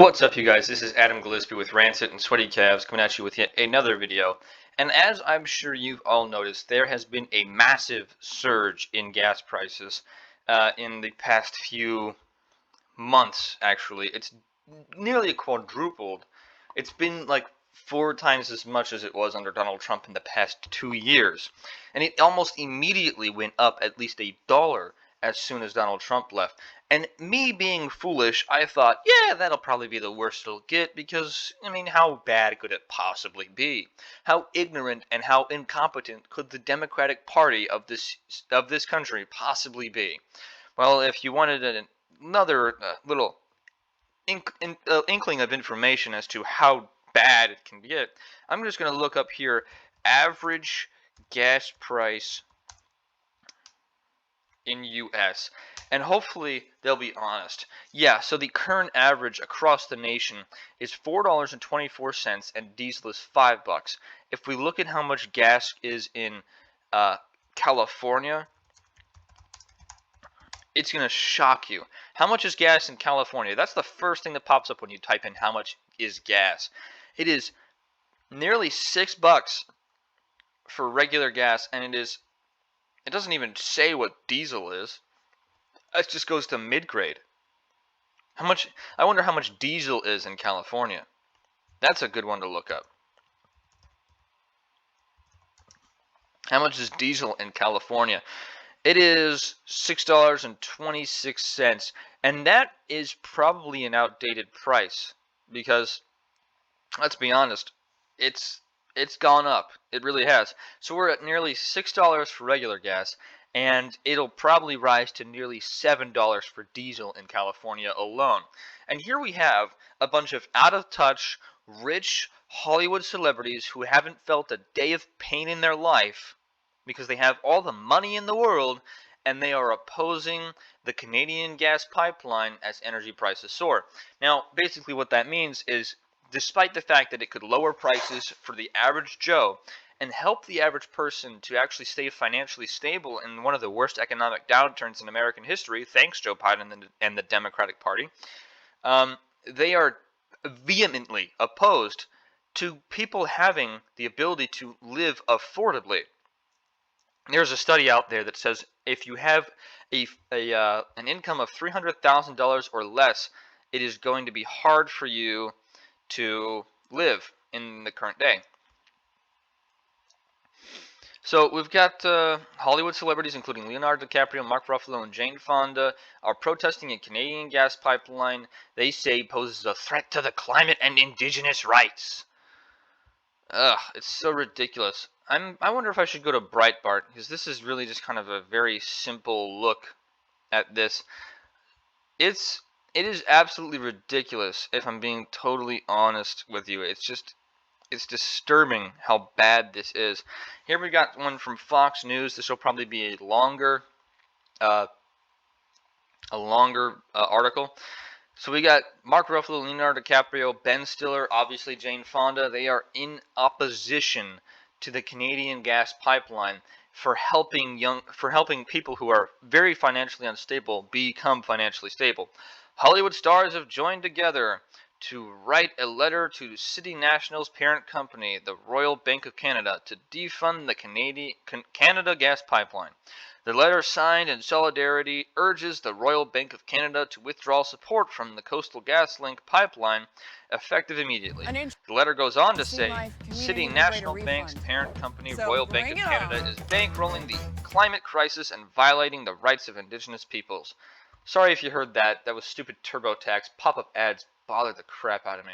What's up, you guys? This is Adam Gillespie with Rancid and Sweaty Calves coming at you with yet another video. And as I'm sure you've all noticed, there has been a massive surge in gas prices in the past few months, actually. It's nearly quadrupled. It's been like 4 times as much as it was under Donald Trump in the past 2 years. And it almost immediately went up at least $1 as soon as Donald Trump left. And me being foolish, I thought, yeah, that'll probably be the worst it'll get because, I mean, how bad could it possibly be? How ignorant and how incompetent could the Democratic Party of this country possibly be? Well, if you wanted another little inkling of information as to how bad it can get, I'm just going to look up here average gas price in US, and hopefully they'll be honest. Yeah, so the current average across the nation is $4.24 and diesel is $5. If we look at how much gas is in California, it's going to shock you. How much is gas in California? That's the first thing that pops up when you type in how much is gas. It is nearly $6 for regular gas, and it doesn't even say what diesel is. It just goes to mid-grade. I wonder how much diesel is in California. That's a good one to look up. How much is diesel in California? It is $6.26, and that is probably an outdated price because, let's be honest, it's gone up. It really has. So we're at nearly $6 for regular gas, and it'll probably rise to nearly $7 for diesel in California alone. And here we have a bunch of out-of-touch, rich Hollywood celebrities who haven't felt a day of pain in their life because they have all the money in the world, and they are opposing the Canadian gas pipeline as energy prices soar. Now, basically what that means is, despite the fact that it could lower prices for the average Joe and help the average person to actually stay financially stable in one of the worst economic downturns in American history, thanks Joe Biden and the Democratic Party, they are vehemently opposed to people having the ability to live affordably. There's a study out there that says if you have an income of $300,000 or less, it is going to be hard for you to live in the current day. So we've got Hollywood celebrities including Leonardo DiCaprio, Mark Ruffalo, and Jane Fonda are protesting a Canadian gas pipeline they say poses a threat to the climate and indigenous rights. Ugh, it's so ridiculous. I wonder if I should go to Breitbart, because this is really just kind of a very simple look at this. It is absolutely ridiculous, if I'm being totally honest with you. It's disturbing how bad this is. Here we got one from Fox News. This will probably be a longer article. So we got Mark Ruffalo, Leonardo DiCaprio, Ben Stiller, obviously Jane Fonda. They are in opposition to the Canadian gas pipeline for helping people who are very financially unstable become financially stable. Hollywood stars have joined together to write a letter to City National's parent company, the Royal Bank of Canada, to defund the Canada gas pipeline. The letter, signed in solidarity, urges the Royal Bank of Canada to withdraw support from the Coastal GasLink pipeline effective immediately. The letter goes on to say, City National Bank's parent company, Royal Bank of Canada, is bankrolling the climate crisis and violating the rights of Indigenous peoples. Sorry if you heard that. That was stupid TurboTax. Pop-up ads bother the crap out of me.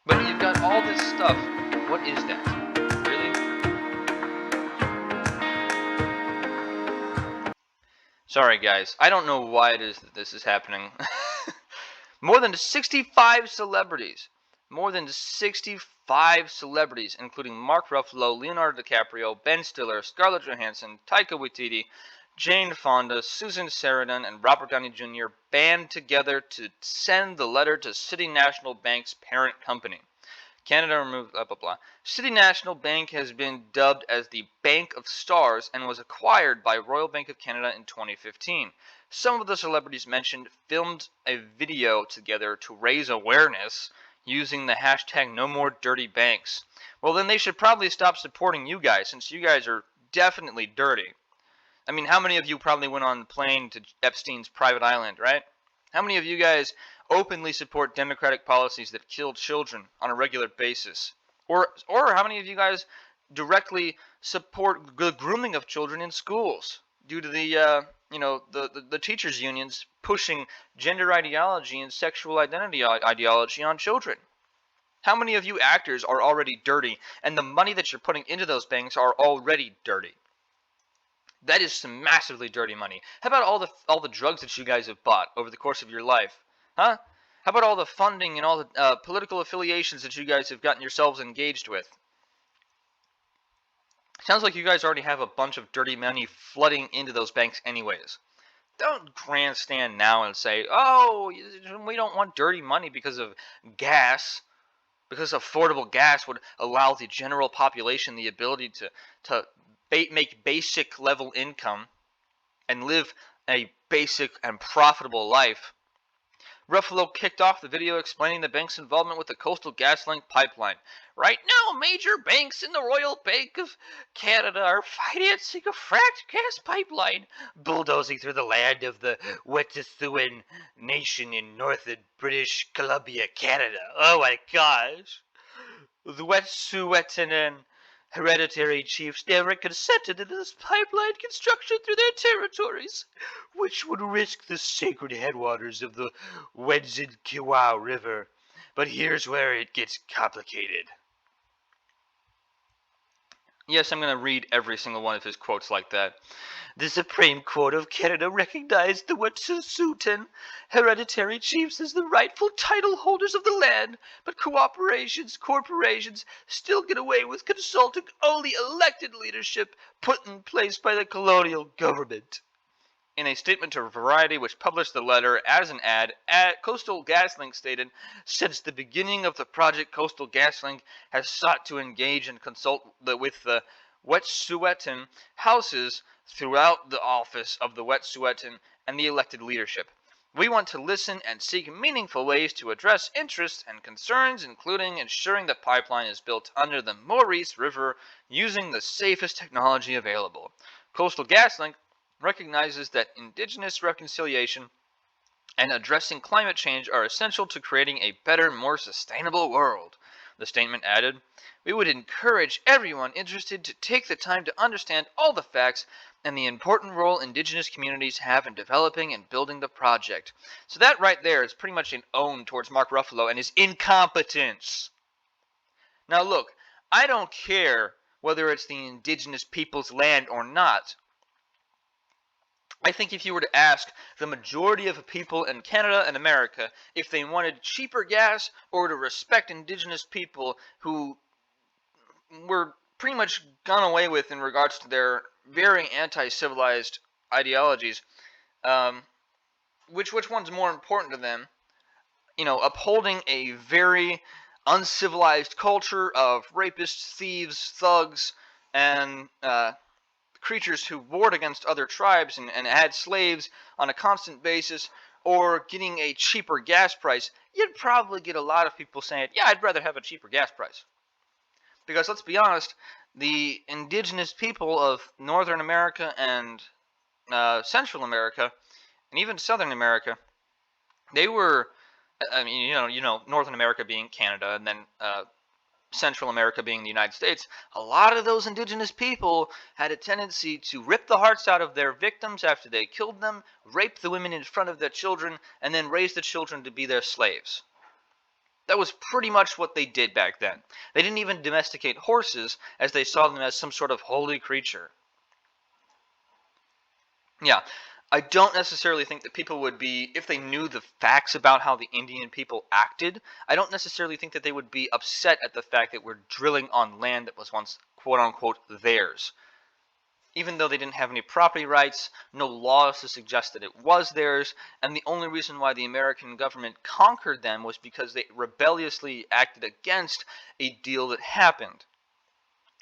But you've got all this stuff. What is that? Sorry, guys. I don't know why it is that this is happening. More than 65 celebrities, including Mark Ruffalo, Leonardo DiCaprio, Ben Stiller, Scarlett Johansson, Taika Waititi, Jane Fonda, Susan Sarandon, and Robert Downey Jr. band together to send the letter to City National Bank's parent company. Canada removed blah blah blah. City National Bank has been dubbed as the Bank of Stars and was acquired by Royal Bank of Canada in 2015. Some of the celebrities mentioned filmed a video together to raise awareness using the hashtag #NoMoreDirtyBanks. Well, then they should probably stop supporting you guys, since you guys are definitely dirty. I mean, how many of you probably went on the plane to Epstein's private island, right? How many of you guys openly support democratic policies that kill children on a regular basis? Or how many of you guys directly support the grooming of children in schools due to the teachers unions pushing gender ideology and sexual identity ideology on children? How many of you actors are already dirty, and the money that you're putting into those banks are already dirty? That is some massively dirty money. How about all the drugs that you guys have bought over the course of your life? Huh? How about all the funding and all the political affiliations that you guys have gotten yourselves engaged with? Sounds like you guys already have a bunch of dirty money flooding into those banks anyways. Don't grandstand now and say, oh, we don't want dirty money because of gas. Because affordable gas would allow the general population the ability to make basic level income and live a basic and profitable life. Ruffalo kicked off the video explaining the bank's involvement with the Coastal GasLink pipeline. Right now, major banks in the Royal Bank of Canada are financing a fracked gas pipeline, bulldozing through the land of the Wet'suwet'en Nation in northern British Columbia, Canada. Oh my gosh. The Wet'suwet'en hereditary chiefs never consented to this pipeline construction through their territories, which would risk the sacred headwaters of the Wenzinkiwau River. But here's where it gets complicated. Yes, I'm going to read every single one of his quotes like that. The Supreme Court of Canada recognized the Wet'suwet'en hereditary chiefs as the rightful title holders of the land, but corporations still get away with consulting only elected leadership put in place by the colonial government. In a statement to Variety, which published the letter as an ad, Coastal GasLink stated, since the beginning of the project, Coastal GasLink has sought to engage and consult with the Wet'suwet'en houses throughout the office of the Wet'suwet'en and the elected leadership. We want to listen and seek meaningful ways to address interests and concerns, including ensuring the pipeline is built under the Maurice River using the safest technology available. Coastal GasLink recognizes that indigenous reconciliation and addressing climate change are essential to creating a better, more sustainable world. The statement added, we would encourage everyone interested to take the time to understand all the facts and the important role indigenous communities have in developing and building the project. So that right there is pretty much an own towards Mark Ruffalo and his incompetence. Now look, I don't care whether it's the indigenous people's land or not. I think if you were to ask the majority of people in Canada and America if they wanted cheaper gas or to respect indigenous people who were pretty much gone away with in regards to their very anti-civilized ideologies, which one's more important to them? You know, upholding a very uncivilized culture of rapists, thieves, thugs, and creatures who warred against other tribes and had slaves on a constant basis, or getting a cheaper gas price, you'd probably get a lot of people saying, yeah, I'd rather have a cheaper gas price. Because let's be honest, the indigenous people of Northern America and Central America, and even Southern America, they were, I mean, Northern America being Canada, and then Central America being the United States, a lot of those indigenous people had a tendency to rip the hearts out of their victims after they killed them, rape the women in front of their children, and then raise the children to be their slaves. That was pretty much what they did back then. They didn't even domesticate horses, as they saw them as some sort of holy creature. Yeah, I don't necessarily think that people would be, if they knew the facts about how the Indian people acted, I don't necessarily think that they would be upset at the fact that we're drilling on land that was once quote-unquote theirs. Even though they didn't have any property rights, no laws to suggest that it was theirs, and the only reason why the American government conquered them was because they rebelliously acted against a deal that happened.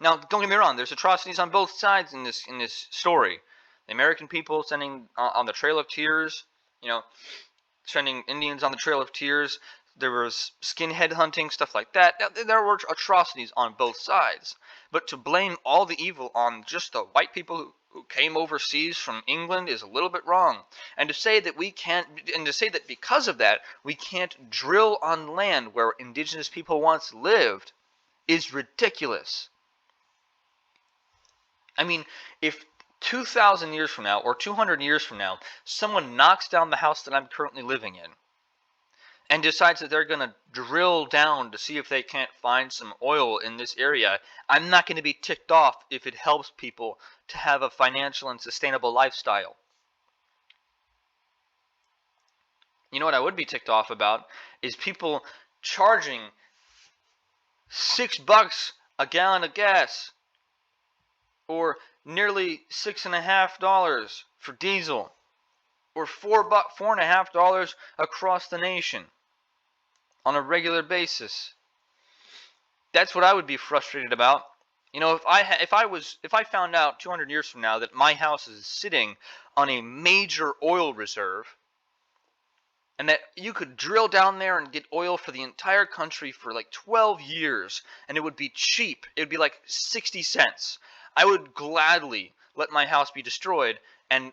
Now, don't get me wrong, there's atrocities on both sides in this story. The American people sending on the Trail of Tears, you know, sending Indians on the Trail of Tears. There was skinhead hunting, stuff like that. There were atrocities on both sides. But to blame all the evil on just the white people who came overseas from England is a little bit wrong. And to say that because of that we can't drill on land where indigenous people once lived is ridiculous. I mean, if 2,000 years from now or 200 years from now someone knocks down the house that I'm currently living in and decides that they're going to drill down to see if they can't find some oil in this area, I'm not going to be ticked off if it helps people to have a financial and sustainable lifestyle. You know what I would be ticked off about is people charging $6 a gallon of gas or nearly $6.50 for diesel or $4.50 across the nation on a regular basis. That's what I would be frustrated about. You know, if I found out 200 years from now that my house is sitting on a major oil reserve and that you could drill down there and get oil for the entire country for like 12 years and it would be cheap. It would be like 60 cents. I would gladly let my house be destroyed and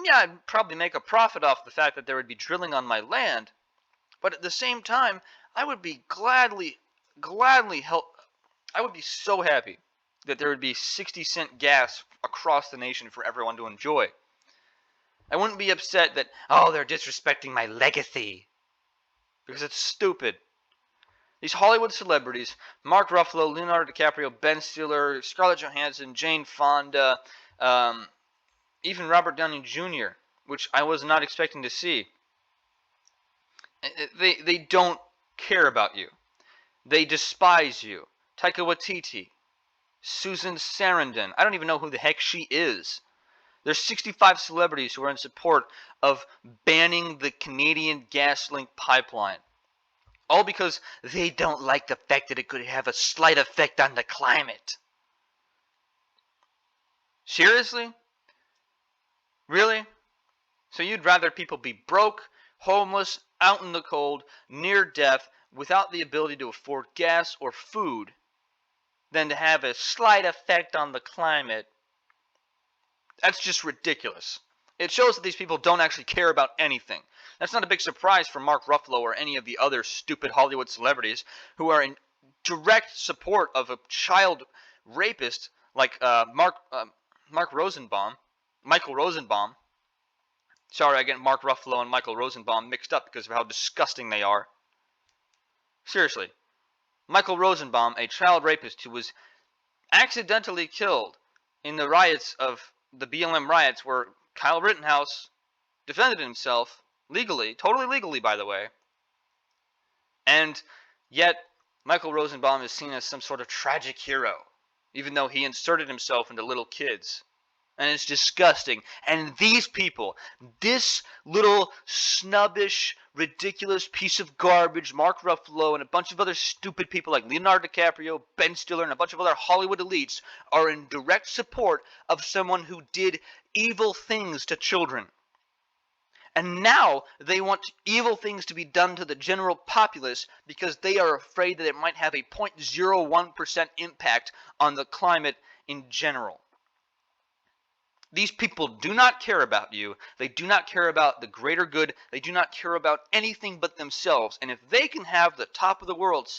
yeah, I'd probably make a profit off the fact that there would be drilling on my land. But at the same time, I would be gladly help. I would be so happy that there would be 60-cent gas across the nation for everyone to enjoy. I wouldn't be upset that, oh, they're disrespecting my legacy. Because it's stupid. These Hollywood celebrities, Mark Ruffalo, Leonardo DiCaprio, Ben Stiller, Scarlett Johansson, Jane Fonda, even Robert Downey Jr., which I was not expecting to see. They don't care about you. They despise you. Taika Waititi, Susan Sarandon. I don't even know who the heck she is. There's 65 celebrities who are in support of banning the Canadian GasLink pipeline. All because they don't like the fact that it could have a slight effect on the climate. Seriously? Really? So you'd rather people be broke, homeless, out in the cold, near death, without the ability to afford gas or food, than to have a slight effect on the climate? That's just ridiculous. It shows that these people don't actually care about anything. That's not a big surprise for Mark Ruffalo or any of the other stupid Hollywood celebrities who are in direct support of a child rapist like Michael Rosenbaum. Sorry, I get Mark Ruffalo and Michael Rosenbaum mixed up because of how disgusting they are. Seriously. Michael Rosenbaum, a child rapist who was accidentally killed in the riots of the BLM riots where Kyle Rittenhouse defended himself legally, totally legally by the way, and yet Michael Rosenbaum is seen as some sort of tragic hero, even though he inserted himself into little kids. And it's disgusting. And these people, this little snubbish, ridiculous piece of garbage, Mark Ruffalo, and a bunch of other stupid people like Leonardo DiCaprio, Ben Stiller, and a bunch of other Hollywood elites are in direct support of someone who did evil things to children. And now they want evil things to be done to the general populace because they are afraid that it might have a 0.01% impact on the climate in general. These people do not care about you. They do not care about the greater good. They do not care about anything but themselves. And if they can have the top of the world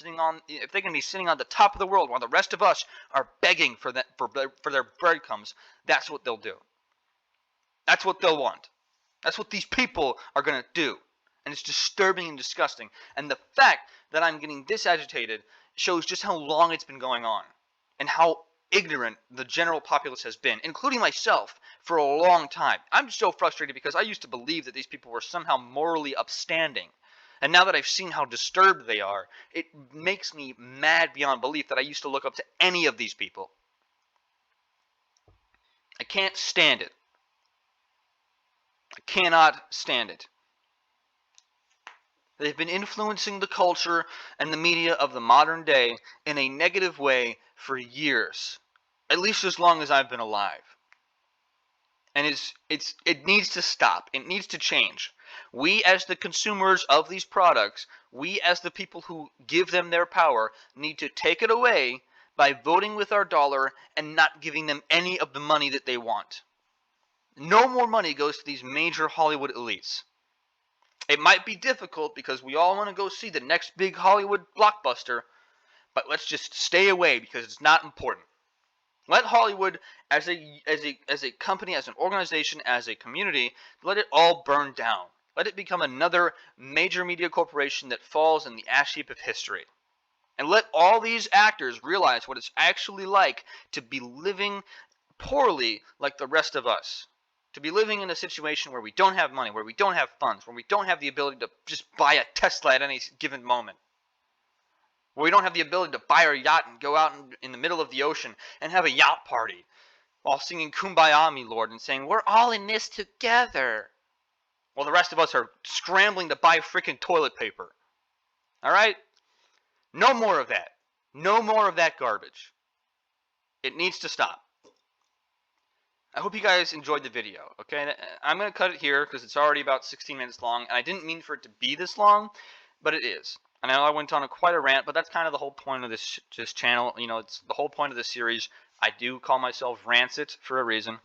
if they can be sitting on the top of the world while the rest of us are begging for their breadcrumbs, that's what they'll do. That's what they'll want. That's what these people are going to do. And it's disturbing and disgusting. And the fact that I'm getting this agitated shows just how long it's been going on and how ignorant the general populace has been, including myself, for a long time. I'm so frustrated because I used to believe that these people were somehow morally upstanding. And now that I've seen how disturbed they are, it makes me mad beyond belief that I used to look up to any of these people. I can't stand it. I cannot stand it. They've been influencing the culture and the media of the modern day in a negative way for years, at least as long as I've been alive. and it needs to stop. It needs to change. We as the consumers of these products, we as the people who give them their power, need to take it away by voting with our dollar and not giving them any of the money that they want. No more money goes to these major Hollywood elites. It might be difficult because we all want to go see the next big Hollywood blockbuster, but let's just stay away because it's not important. Let Hollywood, as a company, as an organization, as a community, let it all burn down. Let it become another major media corporation that falls in the ash heap of history. And let all these actors realize what it's actually like to be living poorly like the rest of us. To be living in a situation where we don't have money, where we don't have funds, where we don't have the ability to just buy a Tesla at any given moment. Where we don't have the ability to buy our yacht and go out in the middle of the ocean and have a yacht party while singing Kumbaya, me lord, and saying, we're all in this together. While the rest of us are scrambling to buy freaking toilet paper. Alright? No more of that. No more of that garbage. It needs to stop. I hope you guys enjoyed the video, okay? I'm going to cut it here because it's already about 16 minutes long, and I didn't mean for it to be this long, but it is. I know I went on quite a rant, but that's kind of the whole point of this channel. You know, it's the whole point of this series. I do call myself Rancid for a reason.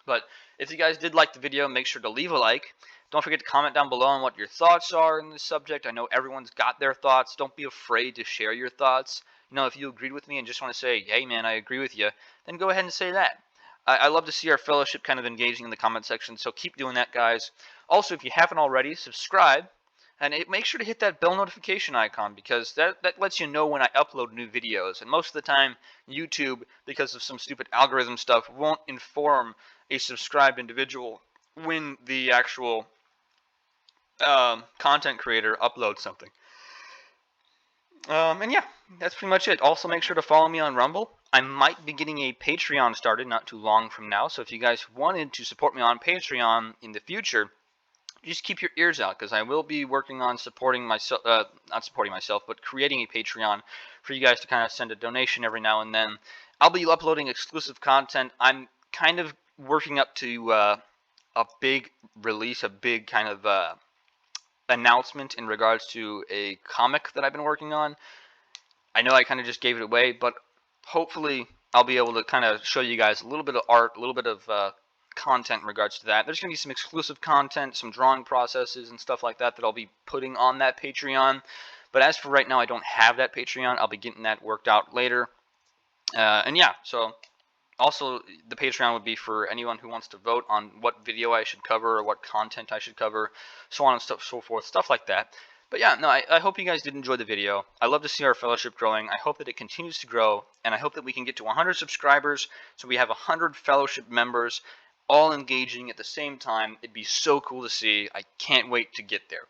But if you guys did like the video, make sure to leave a like. Don't forget to comment down below on what your thoughts are in this subject. I know everyone's got their thoughts. Don't be afraid to share your thoughts. You know, if you agreed with me and just want to say, hey man, I agree with you, then go ahead and say that. I love to see our fellowship kind of engaging in the comment section, so keep doing that, guys. Also, if you haven't already, subscribe. And make sure to hit that bell notification icon because that lets you know when I upload new videos. And most of the time, YouTube, because of some stupid algorithm stuff, won't inform a subscribed individual when the actual content creator uploads something. And yeah, that's pretty much it. Also, make sure to follow me on Rumble. I might be getting a Patreon started not too long from now. So if you guys wanted to support me on Patreon in the future, just keep your ears out because I will be working on supporting myself, not supporting myself, but creating a Patreon for you guys to kind of send a donation every now and then. I'll be uploading exclusive content. I'm kind of working up to a big release, a big kind of announcement in regards to a comic that I've been working on. I know I kind of just gave it away, but hopefully I'll be able to kind of show you guys a little bit of art, a little bit of content in regards to that. There's going to be some exclusive content, some drawing processes and stuff like that I'll be putting on that Patreon. But as for right now, I don't have that Patreon. I'll be getting that worked out later. And yeah, so also the Patreon would be for anyone who wants to vote on what video I should cover or what content I should cover, so on and so forth, stuff like that. But yeah, no, I hope you guys did enjoy the video. I love to see our fellowship growing. I hope that it continues to grow, and I hope that we can get to 100 subscribers so we have 100 fellowship members all engaging at the same time. It'd be so cool to see. I can't wait to get there.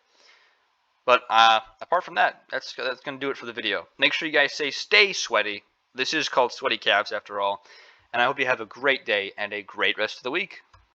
But apart from that, that's going to do it for the video. Make sure you guys stay sweaty. This is called Sweaty Calves after all. And I hope you have a great day and a great rest of the week.